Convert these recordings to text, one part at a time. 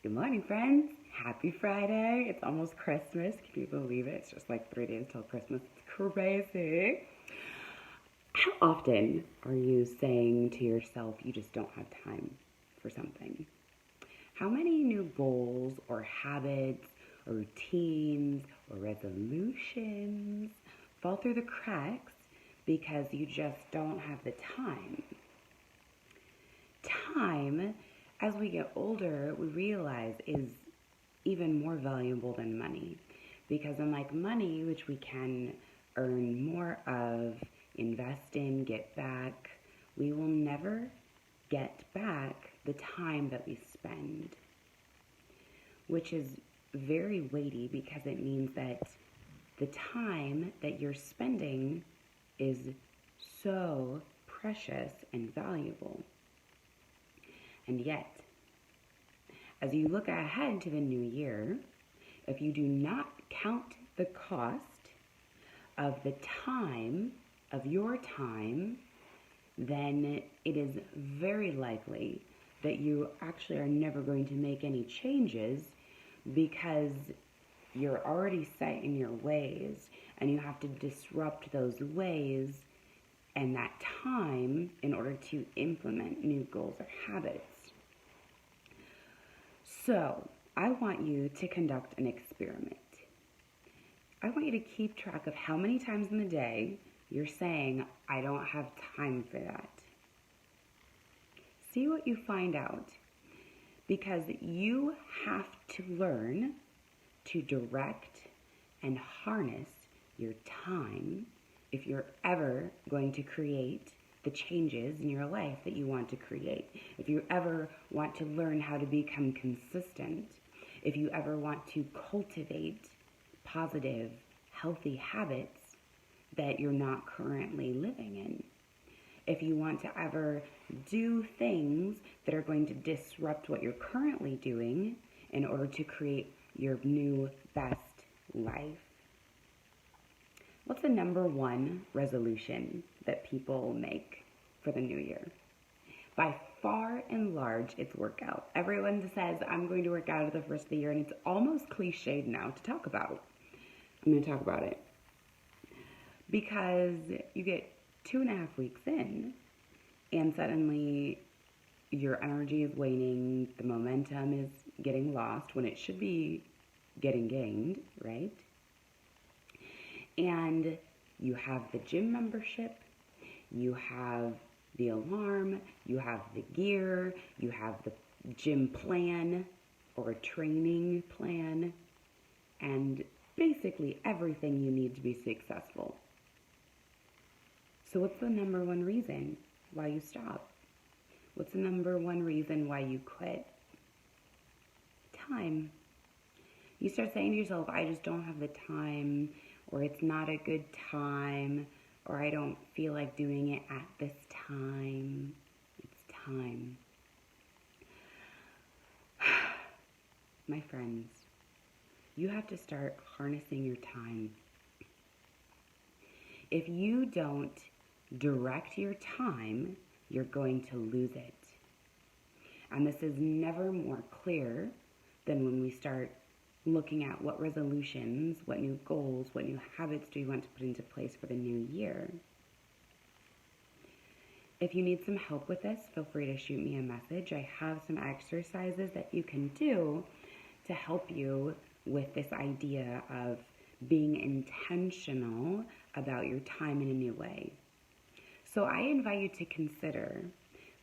Good morning, friends. Happy Friday. It's almost Christmas. Can you believe it? It's just like 3 days till Christmas. It's crazy. How often are you saying to yourself you just don't have time for something? How many new goals or habits or routines or resolutions fall through the cracks because you just don't have the time? Time, as we get older, we realize is even more valuable than money. Because unlike money, which we can earn more of, invest in, get back, we will never get back the time that we spend. Which is very weighty because it means that the time that you're spending is so precious and valuable. And yet, as you look ahead to the new year, if you do not count the cost of the time, of your time, then it is very likely that you actually are never going to make any changes because you're already set in your ways and you have to disrupt those ways and that time in order to implement new goals or habits. So, I want you to conduct an experiment. I want you to keep track of how many times in the day you're saying, I don't have time for that. See what you find out. Because you have to learn to direct and harness your time if you're ever going to create the changes in your life that you want to create. If you ever want to learn how to become consistent, if you ever want to cultivate positive, healthy habits that you're not currently living in, if you want to ever do things that are going to disrupt what you're currently doing in order to create your new best life. What's the number one resolution that people make for the new year? By far and large, it's workout. Everyone says, I'm going to work out at the first of the year, and it's almost cliched now to talk about. I'm going to talk about it. Because you get 2.5 weeks in, and suddenly your energy is waning, the momentum is getting lost when it should be getting gained, right? And you have the gym membership, you have the alarm, you have the gear, you have the gym plan or a training plan, and basically everything you need to be successful. So what's the number one reason why you stop? What's the number one reason why you quit? Time. You start saying to yourself, I just don't have the time, or it's not a good time, or I don't feel like doing it at this time. It's time. My friends, you have to start harnessing your time. If you don't direct your time, you're going to lose it. And this is never more clear than when we start looking at what resolutions, what new goals, what new habits do you want to put into place for the new year. If you need some help with this, feel free to shoot me a message. I have some exercises that you can do to help you with this idea of being intentional about your time in a new way. So I invite you to consider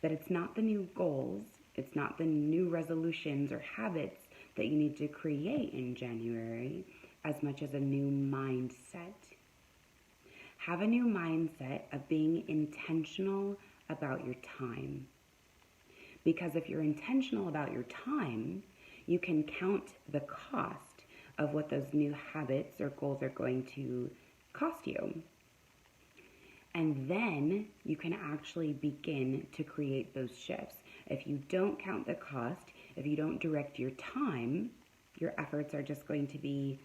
that it's not the new goals, it's not the new resolutions or habits that you need to create in January as much as a new mindset. Have a new mindset of being intentional about your time. Because if you're intentional about your time, you can count the cost of what those new habits or goals are going to cost you. And then you can actually begin to create those shifts. If you don't count the cost, if you don't direct your time, your efforts are just going to be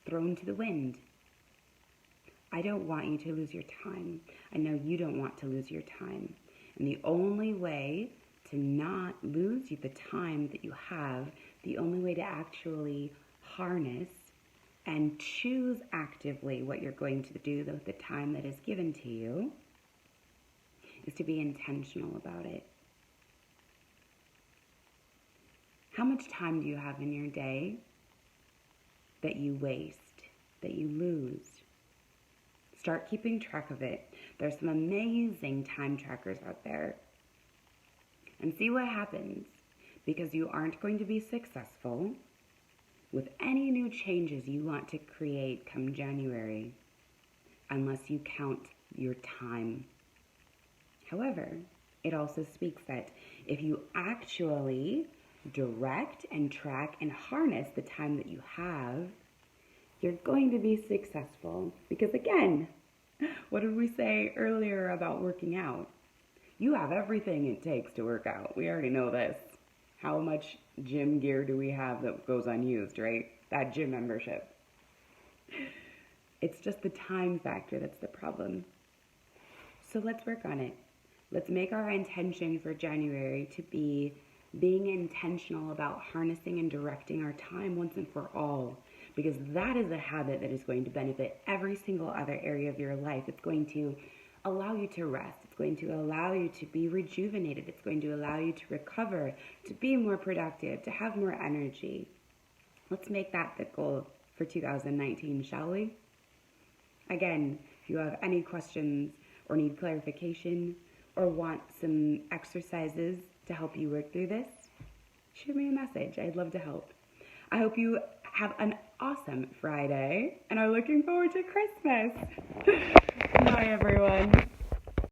thrown to the wind. I don't want you to lose your time. I know you don't want to lose your time. And the only way to not lose the time that you have, the only way to actually harness and choose actively what you're going to do with the time that is given to you is to be intentional about it. How much time do you have in your day that you waste, that you lose? Start keeping track of it. There's some amazing time trackers out there. And see what happens, because you aren't going to be successful with any new changes you want to create come January unless you count your time. However, it also speaks that if you actually direct and track and harness the time that you have, you're going to be successful. Because again, what did we say earlier about working out? You have everything it takes to work out. We already know this. How much gym gear do we have that goes unused, right? That gym membership. It's just the time factor that's the problem. So let's work on it. Let's make our intention for January to be being intentional about harnessing and directing our time once and for all. Because that is a habit that is going to benefit every single other area of your life. It's going to allow you to rest. It's going to allow you to be rejuvenated. It's going to allow you to recover, to be more productive, to have more energy. Let's make that the goal for 2019, shall we? Again, if you have any questions or need clarification or want some exercises to help you work through this, shoot me a message. I'd love to help. I hope you have an awesome Friday and are looking forward to Christmas. Bye, everyone.